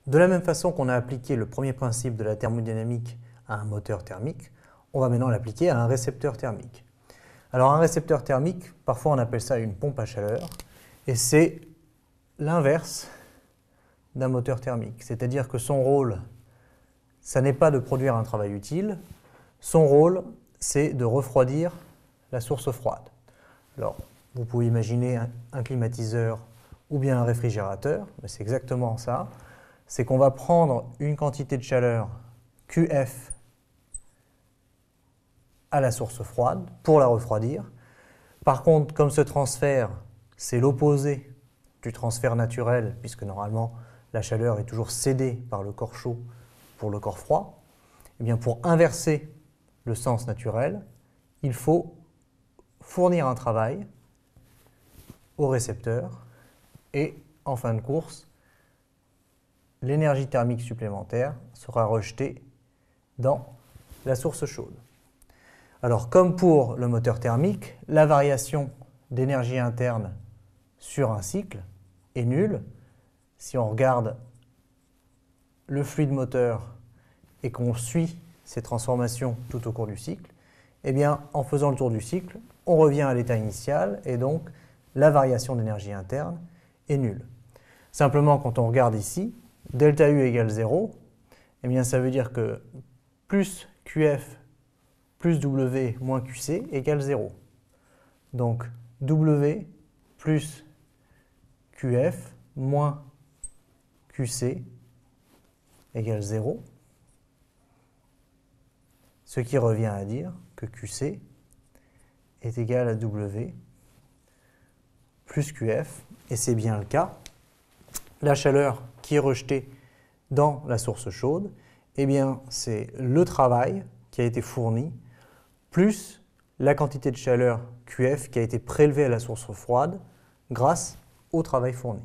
De la même façon qu'on a appliqué le premier principe de la thermodynamique à un moteur thermique, on va maintenant l'appliquer à un récepteur thermique. Alors un récepteur thermique, parfois on appelle ça une pompe à chaleur, et c'est l'inverse d'un moteur thermique. C'est-à-dire que son rôle, ça n'est pas de produire un travail utile, son rôle, c'est de refroidir la source froide. Alors, vous pouvez imaginer un climatiseur ou bien un réfrigérateur, mais c'est exactement ça. C'est qu'on va prendre une quantité de chaleur QF à la source froide pour la refroidir. Par contre, comme ce transfert, c'est l'opposé du transfert naturel, puisque normalement la chaleur est toujours cédée par le corps chaud pour le corps froid, et bien pour inverser le sens naturel, il faut fournir un travail au récepteur et en fin de course, l'énergie thermique supplémentaire sera rejetée dans la source chaude. Alors, comme pour le moteur thermique, la variation d'énergie interne sur un cycle est nulle. Si on regarde le fluide moteur et qu'on suit ces transformations tout au cours du cycle, eh bien, en faisant le tour du cycle, on revient à l'état initial et donc la variation d'énergie interne est nulle. Simplement, quand on regarde ici, delta U égale 0, eh bien, ça veut dire que plus QF plus W moins QC égale 0. Donc W plus QF moins QC égale 0, ce qui revient à dire que QC est égal à W plus QF, et c'est bien le cas. La chaleur qui est rejetée dans la source chaude, eh bien, c'est le travail qui a été fourni plus la quantité de chaleur QF qui a été prélevée à la source froide grâce au travail fourni.